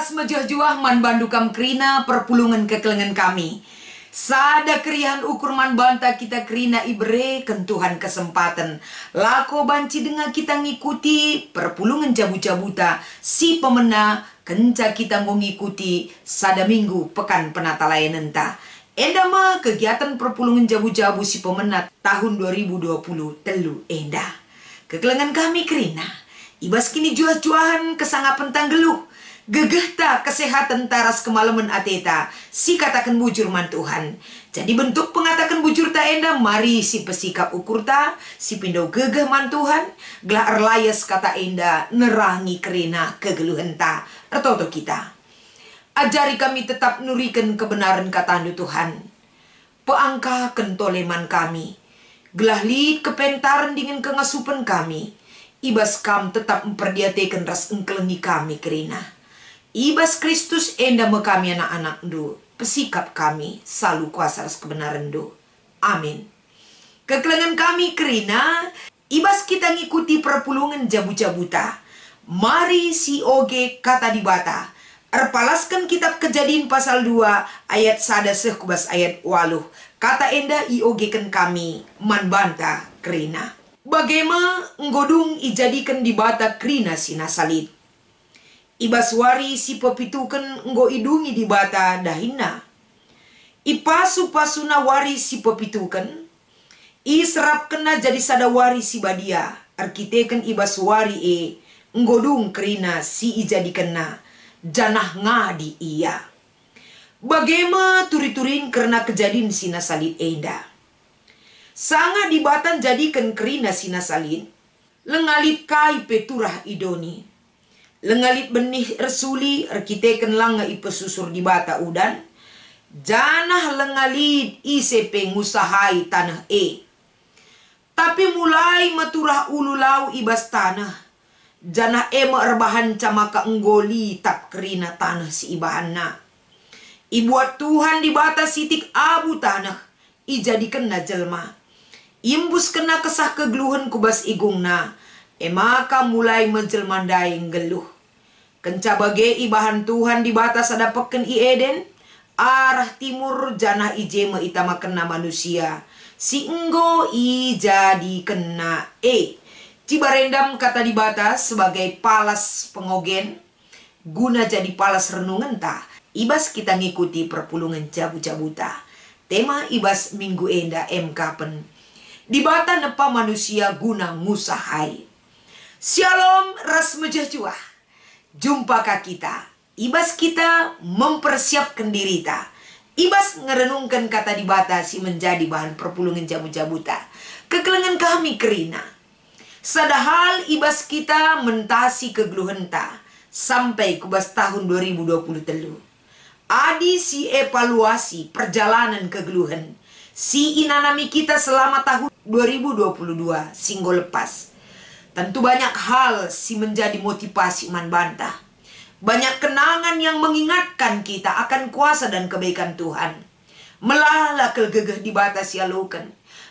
ras mejah-juah man bandukam kerina perpulungan kekelengan kami. Sada kerihan ukur man banta kita kerina ibre kentuhan kesempatan. Lako banci dengar kita ngikuti perpulungan jabu-jabuta. Si pemena kenca kita ngikuti sada minggu pekan penata layanan ta. Enda mah kegiatan perpulungan jabu-jabu si pemena tahun 2020 telu enda. Kekelengan kami kerina. Ibas kini juah-juahan kesangapan tanggeluh. Gegeh ta kesehatan taras kemalaman ateta. Si katakan bujur man Tuhan. Jadi bentuk pengatakan bujur ta enda. Mari si pesikap ukur ta. Si pindo gegeh man Tuhan. Gelah erlayas kata enda. Nerangi kerina kegeluhan ta. Ertoto kita. Ajari kami tetap nurikan kebenaran kata Tuhan. Peangka kentoleman kami. Gelah lid kepentaran dengan kengasupan kami. Ibas kam tetap memperdiatekan ras engkelengi kami kerina. Ibas Kristus enda me kami anak-anak do. Pesikap kami selalu kuasa ras kebenaran do. Amin. Kekelengan kami kerina. Ibas kita ngikuti perpulungan jabu-jabuta. Mari si oge kata dibata. Erpalaskan kitab Kejadian pasal 2 ayat 1 kubas ayat 8. Kata enda iogekan kami man banta kerina. Bagaimana nggodung ijadikan dibata kerina sinasalit. Ibas wari si pepitukan nggo idungi di bata dahina. Ipasu-pasuna wari si pepitukan. Iserap kena jadi sada wari si badia. Arkiteken ibas wari nggodung kerina si ijadikan na. Janah ngadi iya. Bagaimana turi-turin karena kejadian sinasalin enda. Sanga dibatan jadikan kerina sinasalin. Lengalit kai peturah idoni. Lengalit benih resuli arkiteken langa ipesusur di bata udan. Janah lengalit isepe ngusahai tanah Tapi mulai maturah ululau ibas tanah. Janah ema erbahan camaka enggoli tak kerina tanah si ibahanna. Ibuat Tuhan di bata sitik abu tanah. Ijadikan na jelma. Imbus kena kesah kegeluhan kubas igungna. Emaka mulai menjelmandai geluh. Kenca bagai ibahan Tuhan di batas ada peken i Eden. Arah timur janah ijema itama kena manusia. Si enggo ijadi kena Cibarendam kata di batas sebagai palas pengogen. Guna jadi palas renungan ta. Ibas kita ngikuti perpulungan jabu-jabuta. Tema ibas minggu enda kapen. Di bata nepa manusia guna ngusahai. Shalom ras mejah-juah. Jumpakah kita? Ibas kita mempersiapkan diri ta. Ibas ngerenungkan kata di bata si menjadi bahan perpulungan jabu-jabuta. Kekelengan kami kerina. Sadahal ibas kita mentasi kegeluhan ta. Sampai kubas tahun 2023. Adi si evaluasi perjalanan kegeluhan. Si inanami kita selama tahun 2022 singgo lepas. Tentu banyak hal si menjadi motivasi man bantah. Banyak kenangan yang mengingatkan kita akan kuasa dan kebaikan Tuhan. Melala gegeh di batas yalukan.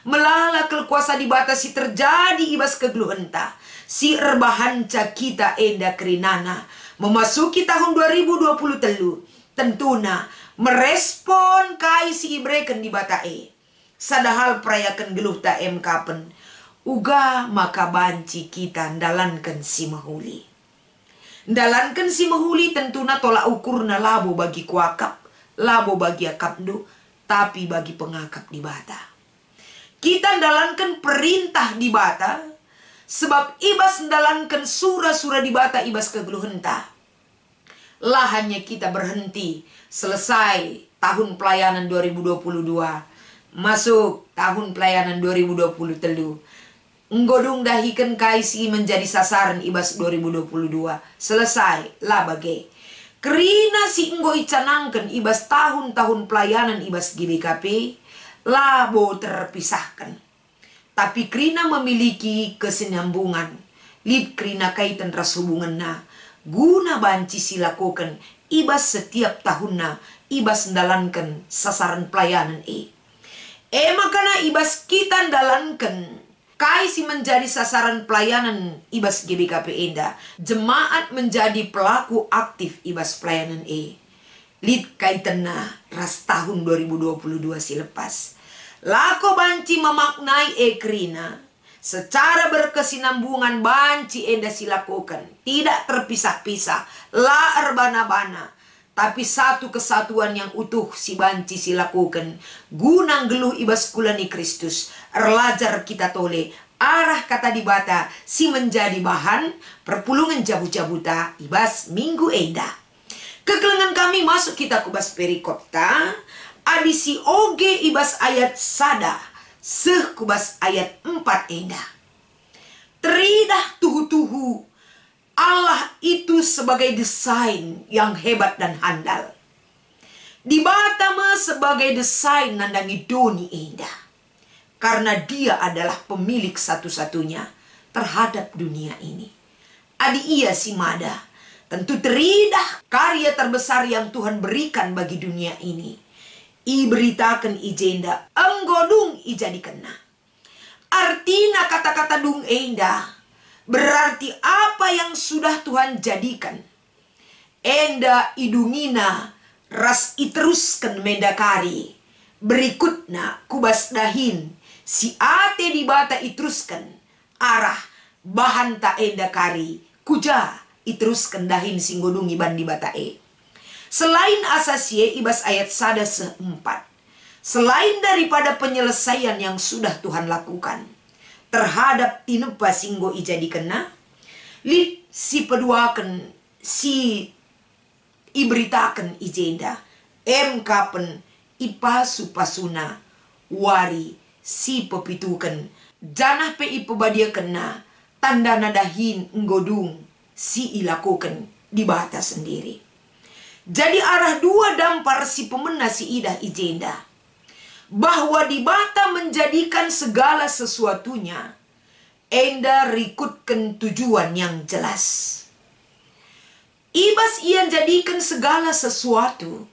Melala kuasa di batas si terjadi ibas kegeluhan ta. Si erbahanca kita enda kerinana. Memasuki tahun 2023. Tentuna merespon kai si ibreken di bata Sadahal perayakan geluh ta kapen. Uga maka banci kita ndalankan si mahuli. Ndalankan si mahuli tentuna tolak ukurna labo bagi kuakap. Labo bagi akapdu. Tapi bagi pengakap di bata. Kita ndalankan perintah di bata. Sebab ibas ndalankan surah-surah di bata ibas kegeluhan ta. Lah hanya kita berhenti. Selesai tahun pelayanan 2022. Masuk tahun pelayanan 2023. Nggodung dahikan kaisi menjadi sasaran ibas 2022. Selesai lah bagai. Kerina si enggo icanangkan ibas tahun-tahun pelayanan ibas GBKP. Labo terpisahkan. Tapi kerina memiliki kesinambungan. Lid kerina kaitan ras hubungan na. Guna banci silakukan ibas setiap tahunna. Ibas ndalankan sasaran pelayanan makana ibas kita ndalankan Kai si menjadi sasaran pelayanan ibas GBKP Enda. Jemaat menjadi pelaku aktif ibas pelayanan Lid kaitana ras tahun 2022 si lepas. Lako banci memaknai Krina. Secara berkesinambungan banci Enda silakukan. Tidak terpisah-pisah. La erbana-bana. Tapi satu kesatuan yang utuh si banci silakukan. Gunang geluh ibas kulani Kristus. Erlajar kita tole. Arah kata dibata. Si menjadi bahan. Perpulungan jabu-jabuta. Ibas minggu Enda. Kekelengan kami masuk kita kubas perikopta. Adisi oge ibas ayat sada. Seh kubas ayat 4 Enda. Teridah tuhu-tuhu. Allah itu sebagai desain yang hebat dan handal. Dibatama sebagai desain nandangi doni Enda. Karena dia adalah pemilik satu-satunya terhadap dunia ini. Adi ia si mada. Tentu teridah karya terbesar yang Tuhan berikan bagi dunia ini. I beritakan ijenda. Enggodung ijadi kena. Artina kata-kata dung Enda. Berarti apa yang sudah Tuhan jadikan. Enda idungina ras iteruskan mendakari. Berikutna kubas dahin. Si ate dibata iteruskan. Arah bahan ta enda kari. Kuja iteruskan dahin singgodungi bandi batae. Selain asasie ibas ayat sada seempat. Selain daripada penyelesaian yang sudah Tuhan lakukan terhadap tinepa singgo ijadi kena, lid si peduakan si iberitakan ijenda kapen ipasu pasuna wari si pepitukan janah pe ipebadia kena tanda nadahin nggodung si ilakukan di batas sendiri. Jadi arah dua dampar si pemena si idah ijenda. Bahwa dibata menjadikan segala sesuatunya. Enda rikutkan tujuan yang jelas. Ibas ia jadikan segala sesuatu.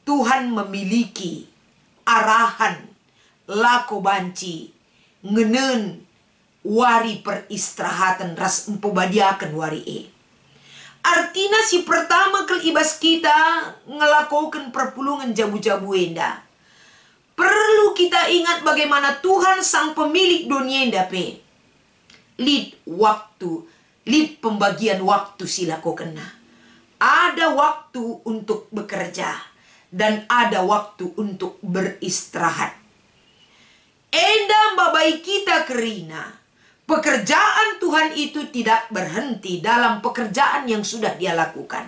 Tuhan memiliki arahan. Lako banci. Ngenen. Wari peristirahatan ras empobadiakan wari Artinya si pertama kel ibas kita ngelakukan perpulungan jabu-jabu Enda. Perlu kita ingat bagaimana Tuhan sang pemilik dunia dape. Lid waktu, lid pembagian waktu silaku kena. Ada waktu untuk bekerja dan ada waktu untuk beristirahat. Enda babai kita kerina. Pekerjaan Tuhan itu tidak berhenti dalam pekerjaan yang sudah dia lakukan.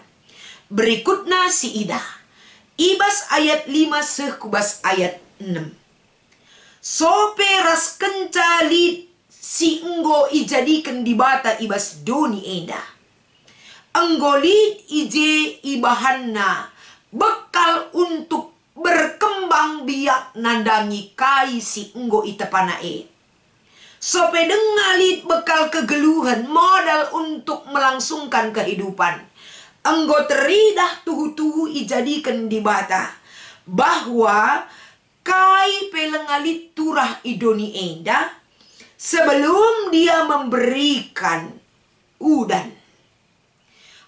Berikutnya si Ida. Ibas ayat 5 sekubas ayat 6. Sope ras kencali si enggo ijadikan dibata ibas doni Enda. Enggolit ije ibahanna bekal untuk berkembang biak nandangi kai si enggo itepanae. Sope dengalit bekal kegeluhan modal untuk melangsungkan kehidupan. Enggo teridah tuhu-tuhu ijadikan dibata bahwa kai pelengalit turah idoni Enda sebelum dia memberikan udan.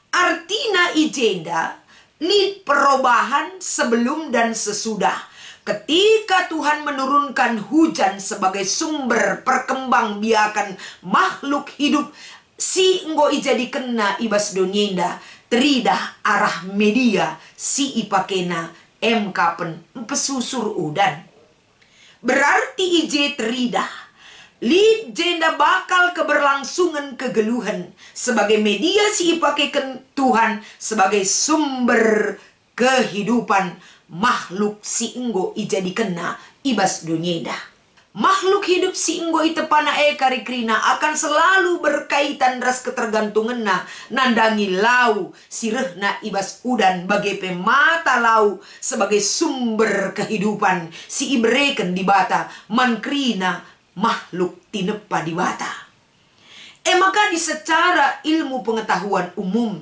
Artina ijenda lid perubahan sebelum dan sesudah. Ketika Tuhan menurunkan hujan sebagai sumber perkembangbiakan makhluk hidup, si enggo ijadi kena ibas donienda teridah arah media si ipakena kapen pesusur udan. Berarti ije teridah lid jenda bakal keberlangsungan kegeluhan sebagai media si ipakekan Tuhan sebagai sumber kehidupan makhluk si enggo ijadi kena ibas dunieda. Makhluk hidup si enggo itepana karikrina akan selalu berkaitan ras ketergantunganna nandangi lau sirehna ibas udan bagai pemata lau sebagai sumber kehidupan si ibreken dibata mankrina makhluk tinepa dibata. Maka di secara ilmu pengetahuan umum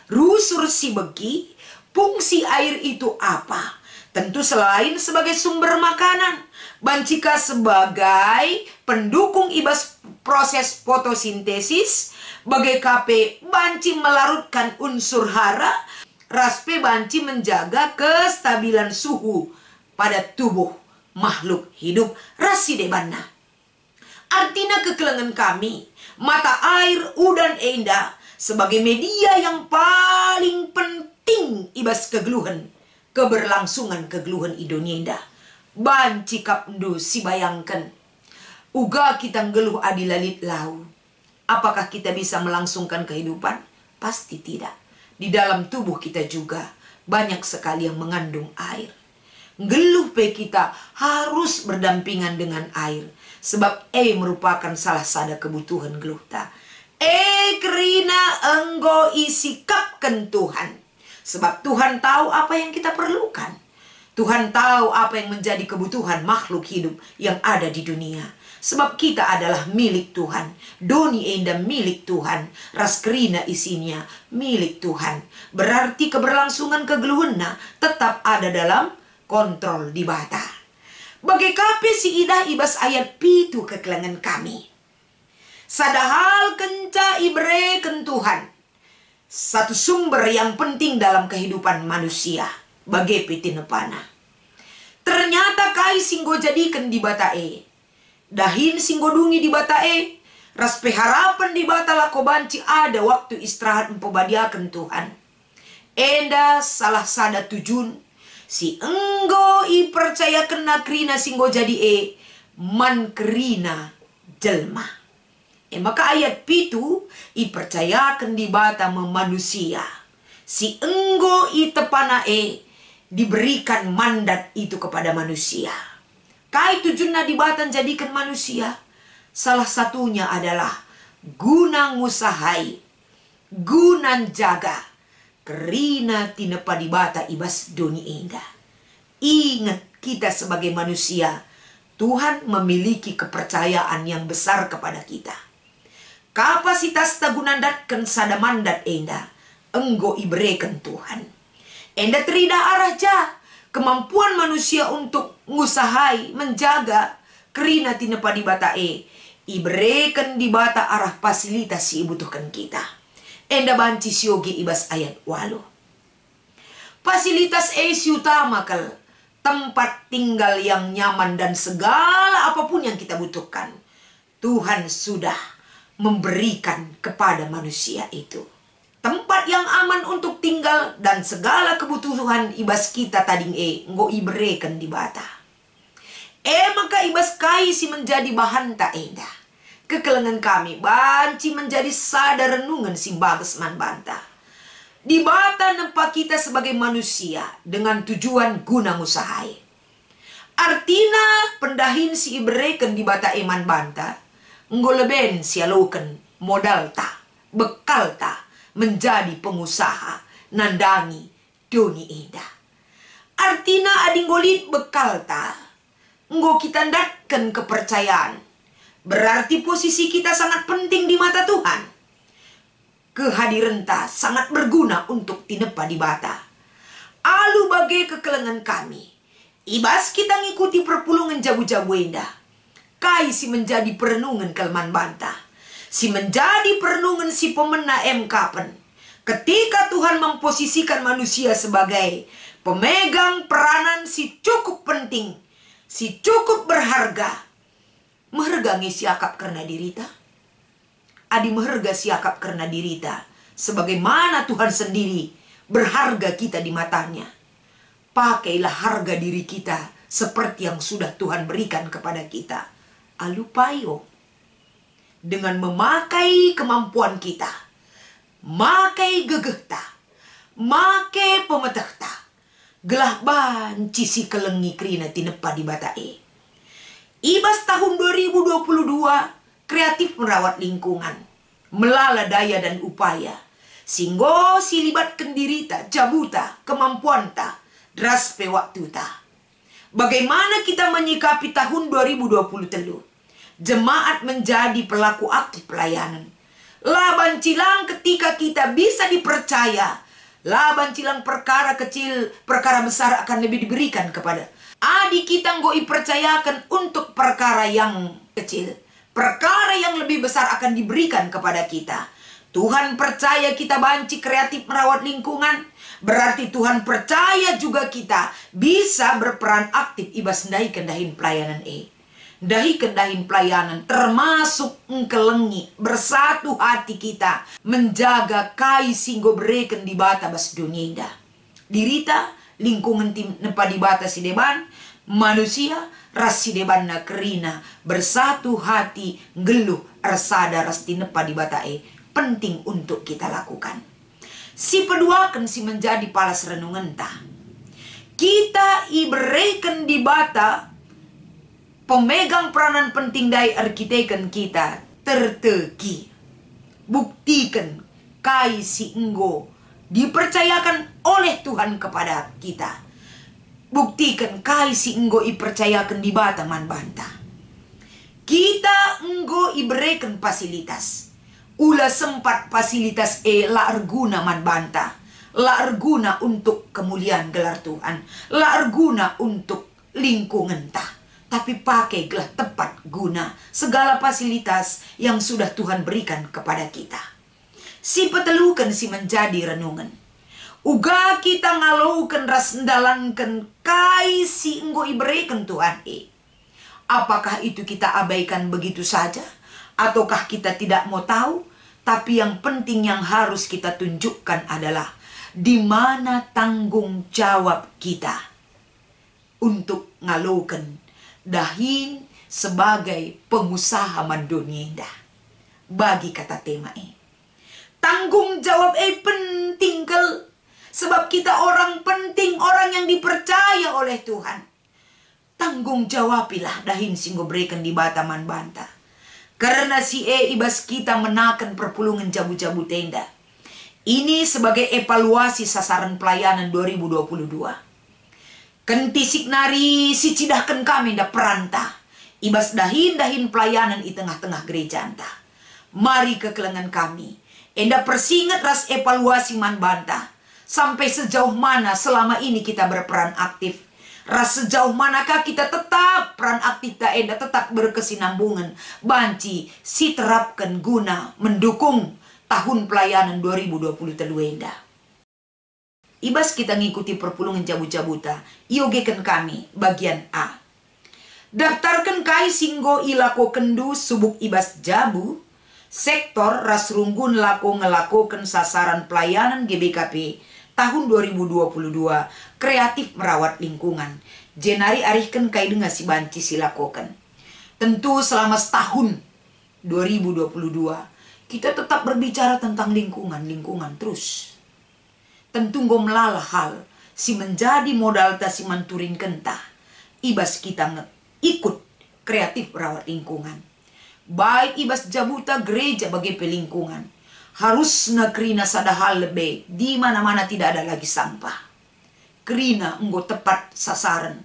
rusur si begi fungsi air itu apa? Tentu selain sebagai sumber makanan, bancika sebagai pendukung ibas proses fotosintesis, bagai kape banci melarutkan unsur hara, raspe banci menjaga kestabilan suhu pada tubuh makhluk hidup rasi debana. Artinya kekelengan kami, mata air udan enda sebagai media yang paling penting ibas kegeluhan, keberlangsungan kegeluhan idonienda. Banci kapndu si bayangkan, uga kita ngeluh adilalit lau. Apakah kita bisa melangsungkan kehidupan? Pasti tidak. Di dalam tubuh kita juga banyak sekali yang mengandung air. Ngeluh pe kita harus berdampingan dengan air. Sebab merupakan salah satu kebutuhan geluh ta. Kerina enggo isikapkan Tuhan. Sebab Tuhan tahu apa yang kita perlukan. Tuhan tahu apa yang menjadi kebutuhan makhluk hidup yang ada di dunia. Sebab kita adalah milik Tuhan. Doni enda milik Tuhan. Raskerina isinya milik Tuhan. Berarti keberlangsungan kegeluhna tetap ada dalam kontrol di bata. Bagai kape si idah ibas ayat pitu kekelangan kami. Sadahal kenca ibreken Tuhan. Satu sumber yang penting dalam kehidupan manusia. Bagai pitinepana. Ternyata kai singgo jadikan di batae. Dahin singgo dungi di batae. Raspe harapan di bata lako banci ada waktu istirahat empobadiakan Tuhan. Enda salah sada tujun. Si enggo i percaya kena krina singgo jadi man krina jelma. Maka ayat pitu i percayakan di bata manusia. Si enggo i tepana diberikan mandat itu kepada manusia. Kai tujuanna di bata jadikan manusia. Salah satunya adalah guna ngusahai, guna jaga. Kerina tinepa di bata ibas doni indah. Ingat kita sebagai manusia, Tuhan memiliki kepercayaan yang besar kepada kita. Kapasitas tagunandatkan sada mandat enda, enggo ibrekan Tuhan. Enda terida arah ja, kemampuan manusia untuk ngusahai, menjaga, kerina tinepa di bata ibrekan di bata arah fasilitas si ibutuhkan kita. Enda banci siogi ibas ayat walu. Fasilitas si utama kal tempat tinggal yang nyaman dan segala apapun yang kita butuhkan. Tuhan sudah memberikan kepada manusia itu. Tempat yang aman untuk tinggal dan segala kebutuhan ibas kita tading nggo ibrekan di bata. Maka ibas kai si menjadi bahan tak enda. Kekelengan kami banci menjadi sadar renungan si bagas man banta. Di bata nempa kita sebagai manusia dengan tujuan guna ngusahai. Artina pendahin si ibrekan di bata eman banta. Ngoleben si alukan modal ta, bekal ta, menjadi pengusaha, nandangi, doni eda. Artina adinggolit bekal ta. Nggo kita ndatkan kepercayaan. Berarti posisi kita sangat penting di mata Tuhan. Kehadiran ta sangat berguna untuk tinepa di bata. Alu bagai kekelengan kami. Ibas kita ngikuti perpulungan jabu-jabu enda. Kai si menjadi perenungan kelman banta. Si menjadi perenungan si pemena kapan. Ketika Tuhan memposisikan manusia sebagai pemegang peranan si cukup penting. Si cukup berharga. Mehergangi siakap karena dirita. Adi meherga siakap karena dirita. Sebagaimana Tuhan sendiri berharga kita di matanya. Pakailah harga diri kita seperti yang sudah Tuhan berikan kepada kita. Alupayo. Dengan memakai kemampuan kita. Makai gegehta. Makai pemetahta. Gelah banci si kelengi krina tinepa di batae. Ibas tahun 2022 kreatif merawat lingkungan. Melala daya dan upaya. Singgo silibatkan dirita, jabuta, kemampuan ta, draspe waktu ta. Bagaimana kita menyikapi tahun 2023? Jemaat menjadi pelaku aktif pelayanan. Laban cilang ketika kita bisa dipercaya. Laban cilang perkara kecil, perkara besar akan lebih diberikan kepada. Adi kita nggo ipercayakan untuk perkara yang kecil, perkara yang lebih besar akan diberikan kepada kita. Tuhan percaya kita banci kreatif merawat lingkungan, berarti Tuhan percaya juga kita bisa berperan aktif ibas ndai kendahin pelayanan Dahi kendahin pelayanan termasuk engkelengi bersatu hati kita menjaga kai singgo bereken di bata bas dunia indah. Dirita lingkungan tim nepa di bata si deban manusia ras si deban na kerina bersatu hati geluh rasada ras di nepa di bata penting untuk kita lakukan. Si peduakan si menjadi palas renungan tah. Kita ibereken di bata pemegang peranan penting dari arkiteken kita terteki. Buktikan kai si enggo dipercayakan oleh Tuhan kepada kita. Buktikan kai si enggo ipercayakan di bata man banta. Kita enggo ibereken fasilitas. Ula sempat fasilitas laarguna man banta. Laarguna untuk kemuliaan gelar Tuhan. Laarguna untuk lingkungan tah. Tapi pakailah tepat guna segala fasilitas yang sudah Tuhan berikan kepada kita. Si petelukan si menjadi renungan. Uga kita ngalukan ras ndalankan kai si enggo iberikan Tuhan Apakah itu kita abaikan begitu saja? Ataukah kita tidak mau tahu? Tapi yang penting yang harus kita tunjukkan adalah di mana tanggung jawab kita untuk ngalukan dahin sebagai pengusaha mandunia bagi kata tema tanggung jawab penting kel sebab kita orang penting, orang yang dipercaya oleh Tuhan. Tanggung jawabilah dahin singgo berikan di bataman banta karena si ibas kita menakan perpulungan jabu-jabu tenda ini sebagai evaluasi sasaran pelayanan 2022. Kentisik nari si cidahkan kami da perantah. Ibas dahin pelayanan di tengah-tengah gereja anta. Mari ke kelengan kami. Enda persingat ras evaluasi man bantah. Sampai sejauh mana selama ini kita berperan aktif. Ras sejauh manakah kita tetap peran aktif da enda tetap berkesinambungan. Banci si terapkan guna mendukung tahun pelayanan 2020 enda. Ibas kita ngikuti perpulungan jabu-jabuta. Iogekan kami bagian A. Daftarkan kai singgo ilako kendu subuk ibas jabu. Sektor ras runggun lako ngelakokan sasaran pelayanan GBKP tahun 2022. Kreatif merawat lingkungan. Jenari arihkan kai dengan si banci silakokan. Tentu selama setahun 2022 kita tetap berbicara tentang lingkungan terus. Tentu ngom melala hal si menjadi modal ta si manturin kentah. Ibas kita ikut kreatif merawat lingkungan. Baik ibas jabuta gereja bagi pelingkungan. Harus kerina sada hal lebih di mana-mana tidak ada lagi sampah. Kerina enggo tepat sasaran.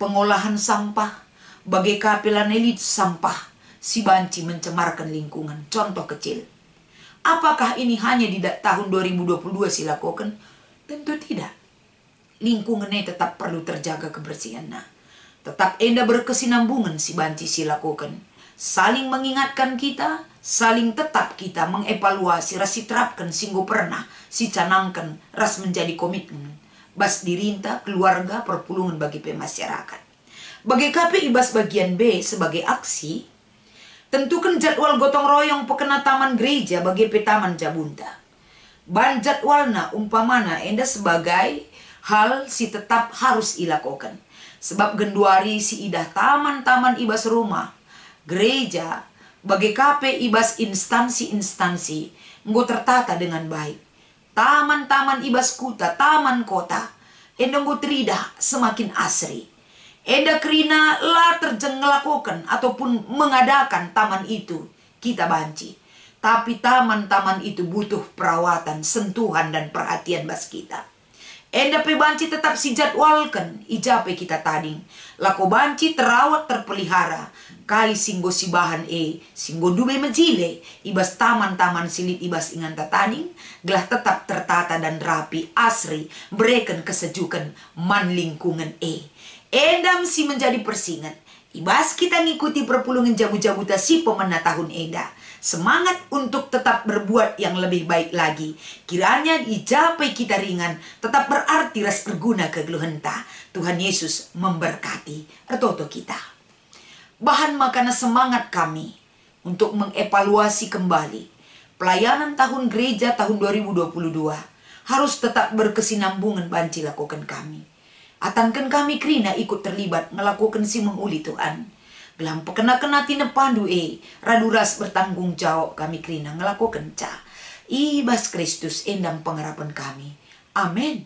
Pengolahan sampah bagi kapilan elit sampah si banci mencemarkan lingkungan. Contoh kecil. Apakah ini hanya di tahun 2022 silakokan? Tentu tidak. Lingkungannya tetap perlu terjaga kebersihan. Tetap enda berkesinambungan si banci silakokan. Saling mengingatkan kita, saling tetap kita mengevaluasi rasi terapkan singgo pernah si canangkan ras menjadi komitmen. Bas dirinta keluarga perpulungan bagi pemasyarakat. Bagi KP ibas bagian B sebagai aksi. Tentukan jadwal gotong royong pekena taman gereja bagi petaman jabunta. Ban jadwalna umpamana enda sebagai hal si tetap harus ilakokan. Sebab genduari si idah taman-taman ibas rumah, gereja, bagi KP ibas instansi-instansi, nggo tertata dengan baik. Taman-taman ibas kuta, taman kota, enda nggo teridah semakin asri. Enda kerina lah terjeng ngelakukan ataupun mengadakan taman itu kita banci. Tapi taman-taman itu butuh perawatan, sentuhan dan perhatian bas kita. Enda pe banci tetap si jadwalkan ijape kita tading. Lako banci terawat terpelihara. Kai singgo si bahan singgo dube menjile. Ibas taman-taman silit ibas ingan tading. Gelah tetap tertata dan rapi asri. Berikan kesejukan man lingkungan Endam si menjadi persingat. Ibas kita ngikuti perpulungan jabu-jabuta si pemena tahun eda. Semangat untuk tetap berbuat yang lebih baik lagi. Kiranya dicapai kita ringan, tetap berarti ras berguna kegeluhenta. Tuhan Yesus memberkati ertoto kita. Bahan makanan semangat kami untuk mengevaluasi kembali pelayanan tahun gereja tahun 2022 harus tetap berkesinambungan banci lakukan kami. Atankan kami kerina ikut terlibat melakukan si menguli Tuhan. Gelam pekena-kena tina pandu raduras bertanggung jawab kami kerina ngelakukan ca. Ibas Kristus endang pengharapan kami. Amin.